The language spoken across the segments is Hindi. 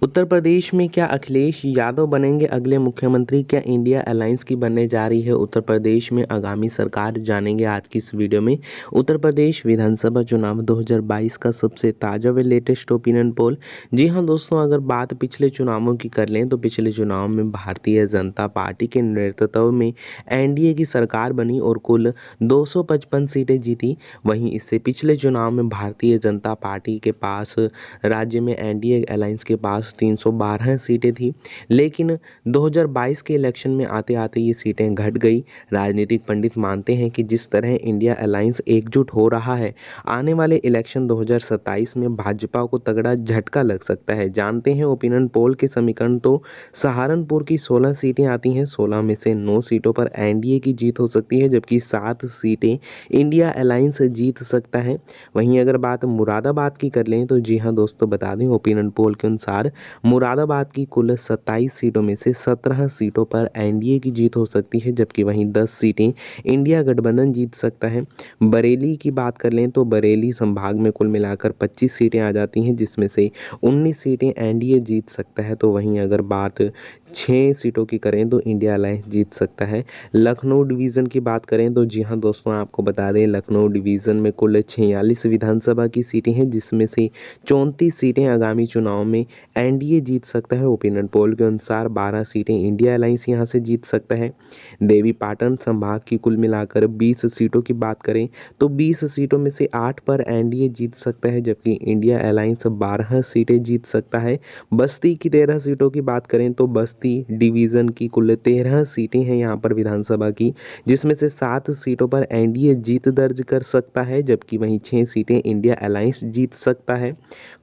उत्तर प्रदेश में क्या अखिलेश यादव बनेंगे अगले मुख्यमंत्री? क्या इंडिया अलायंस की बनने जा रही है उत्तर प्रदेश में आगामी सरकार? जानेंगे आज की इस वीडियो में। उत्तर प्रदेश विधानसभा चुनाव 2022 का सबसे ताज़ा व लेटेस्ट ओपिनियन पोल। जी हाँ दोस्तों, अगर बात पिछले चुनावों की कर लें तो पिछले चुनाव में भारतीय जनता पार्टी के नेतृत्व में एनडीए की सरकार बनी और कुल 255 सीटें जीती। वहीं इससे पिछले चुनाव में भारतीय जनता पार्टी के पास राज्य में एनडीए अलायंस के पास 312 सीटें थी, लेकिन 2022 के इलेक्शन में आते आते ये सीटें घट गई। राजनीतिक पंडित मानते हैं कि जिस तरह इंडिया अलायंस एकजुट हो रहा है, आने वाले इलेक्शन 2027 में भाजपा को तगड़ा झटका लग सकता है। जानते हैं ओपिनियन पोल के समीकरण। तो सहारनपुर की 16 सीटें आती हैं, 16 में से 9 सीटों पर एनडीए की जीत हो सकती है, जबकि 7 सीटें इंडिया अलायंस जीत सकता है। वहीं अगर बात मुरादाबाद की कर लें तो जी हाँ दोस्तों, बता दें ओपिनियन पोल के अनुसार मुरादाबाद की कुल 27 सीटों में से 17 सीटों पर एनडीए की जीत हो सकती है, जबकि वहीं 10 सीटें इंडिया गठबंधन जीत सकता है। बरेली की बात कर लें तो बरेली संभाग में कुल मिलाकर 25 सीटें आ जाती हैं, जिसमें से 19 सीटें एनडीए जीत सकता है। तो वहीं अगर बात 6 सीटों की करें तो इंडिया अलायंस जीत सकता है। लखनऊ डिवीज़न की बात करें तो जी हाँ दोस्तों, आपको बता दें लखनऊ डिवीज़न में कुल 46 विधानसभा की सीटें हैं, जिसमें से 34 सीटें आगामी चुनाव में एनडीए जीत सकता है। ओपिनियन पोल के अनुसार 12 सीटें इंडिया अलायंस यहां से जीत सकता है। देवी पाटन संभाग की कुल मिलाकर 20 सीटों की बात करें तो 20 सीटों में से 8 पर एनडीए जीत सकता है, जबकि इंडिया अलायंस 12 सीटें जीत सकता है। बस्ती की 13 सीटों की बात करें तो बस्ती डिवीज़न की कुल 13 सीटें हैं यहाँ पर विधानसभा की, जिसमें से 7 सीटों पर एनडीए जीत दर्ज कर सकता है, जबकि वहीं 6 सीटें इंडिया अलायंस जीत सकता है।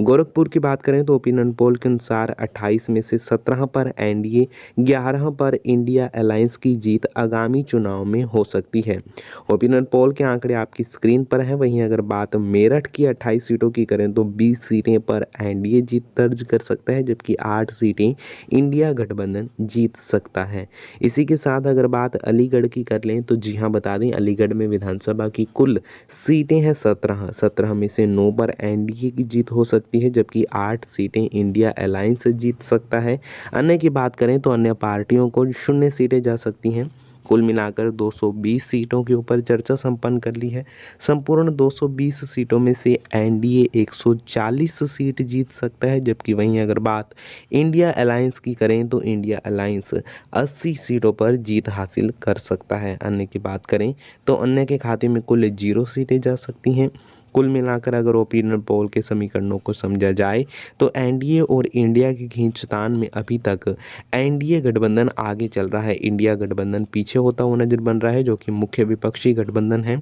गोरखपुर की बात करें तो ओपिनियन पोल के अनुसार 28 में से 17 पर एनडीए, 11 पर इंडिया अलायंस की जीत आगामी चुनाव में हो सकती है। ओपिनियन पोल के आंकड़े आपकी स्क्रीन पर हैं। वहीं अगर बात मेरठ की 28 सीटों की करें तो 20 सीटें पर एनडीए जीत दर्ज कर सकता है, जबकि 8 सीटें इंडिया गठबंधन जीत सकता है। इसी के साथ अगर बात अलीगढ़ की कर लें तो जी हाँ, बता दें अलीगढ़ में विधानसभा की कुल सीटें हैं 17 में से 9 पर एनडीए की जीत हो सकती है, जबकि 8 सीटें इंडिया अलायंस जीत सकता है। अन्य की बात करें तो अन्य पार्टियों को 0 सीटें जा सकती हैं। कुल मिलाकर 220 सीटों के ऊपर चर्चा संपन्न कर ली है। संपूर्ण 220 सीटों में से एनडीए 140 सीट जीत सकता है, जबकि वहीं अगर बात इंडिया अलायंस की करें तो इंडिया अलायंस 80 सीटों पर जीत हासिल कर सकता है। अन्य की बात करें तो अन्य के खाते में कुल 0 सीटें जा सकती हैं। कुल मिलाकर अगर ओपिनियन पोल के समीकरणों को समझा जाए तो एनडीए और इंडिया के खींचतान में अभी तक एनडीए गठबंधन आगे चल रहा है, इंडिया गठबंधन पीछे होता हुआ नजर बन रहा है, जो कि मुख्य विपक्षी गठबंधन है।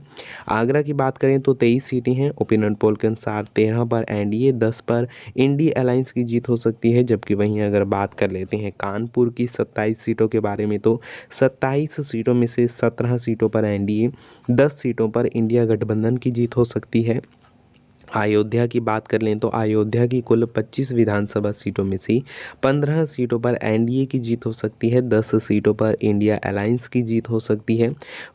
आगरा की बात करें तो 23 सीटें हैं। ओपिनियन पोल के अनुसार 13 पर एनडीए, 10 पर इंडिया अलायंस की जीत हो सकती है, जबकि वहीं अगर बात कर लेते हैं कानपुर की 27 सीटों के बारे में तो 27 सीटों में से 17 सीटों पर एनडीए, 10 सीटों पर इंडिया गठबंधन की जीत हो सकती है। अयोध्या की बात कर लें तो अयोध्या की कुल 25 विधानसभा सीटों में से 15 सीटों पर एनडीए की जीत हो सकती है, 10 सीटों पर इंडिया अलायंस की जीत हो सकती है।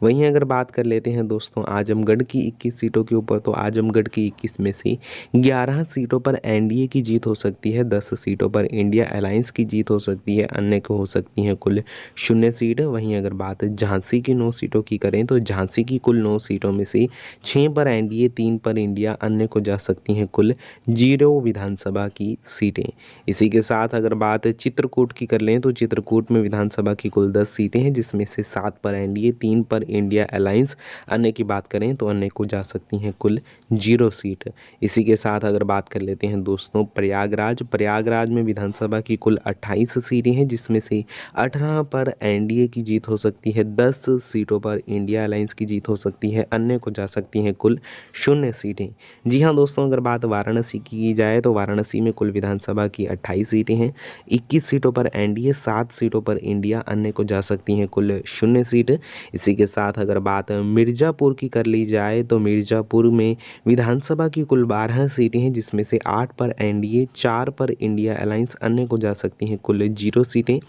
वहीं अगर बात कर लेते हैं दोस्तों आजमगढ़ की 21 सीटों के ऊपर तो आजमगढ़ की 21 में से 11 सीटों पर एनडीए की जीत हो सकती है, 10 सीटों पर इंडिया अलायंस की जीत हो सकती है, अन्य को हो सकती हैं कुल 0 सीट। वहीं अगर बात झांसी की 9 सीटों की करें तो झांसी की कुल 9 सीटों में से 6 पर एनडीए, 3 पर इंडिया, अन्य को जा सकती हैं कुल 0 विधानसभा की सीटें। इसी के साथ अगर बात चित्रकूट की कर लें तो चित्रकूट में विधानसभा की कुल 10 सीटें हैं, जिसमें से 7 पर एनडीए, 3 पर इंडिया अलायंस, अन्य की बात करें तो अन्य को जा सकती हैं कुल 0 सीट। इसी के साथ अगर बात कर लेते हैं दोस्तों प्रयागराज में विधानसभा की कुल 28 सीटें हैं, जिसमें से 18 पर एनडीए की जीत हो सकती है, 10 सीटों पर इंडिया अलायंस की जीत हो सकती है, अन्य को जा सकती हैं कुल 0 सीटें। जी हाँ दोस्तों, अगर बात वाराणसी की जाए तो वाराणसी में कुल विधानसभा की 28 सीटें हैं, 21 सीटों पर एनडीए, 7 सीटों पर इंडिया, अन्य को जा सकती हैं कुल 0 सीट। इसी के साथ अगर बात मिर्ज़ापुर की कर ली जाए तो मिर्ज़ापुर में विधानसभा की कुल 12 सीटें हैं, जिसमें से 8 पर एनडीए, 4 पर इंडिया अलायंस, अन्य को जा सकती हैं कुल 0 सीटें।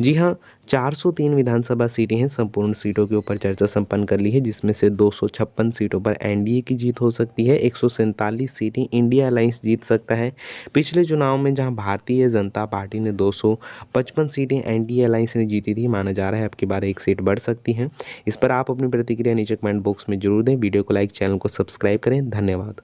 जी हाँ, 403 विधानसभा सीटें हैं। संपूर्ण सीटों के ऊपर चर्चा संपन्न कर ली है, जिसमें से 256 सीटों पर एनडीए की जीत हो सकती है। 147 सीटें इंडिया अलायंस जीत सकता है। पिछले चुनाव में जहां भारतीय जनता पार्टी ने 255 सीटें एनडीए अलायंस ने जीती थी, माना जा रहा है अब की बार एक सीट बढ़ सकती है। इस पर आप अपनी प्रतिक्रिया नीचे कमेंट बॉक्स में जरूर दें। वीडियो को लाइक, चैनल को सब्सक्राइब करें। धन्यवाद।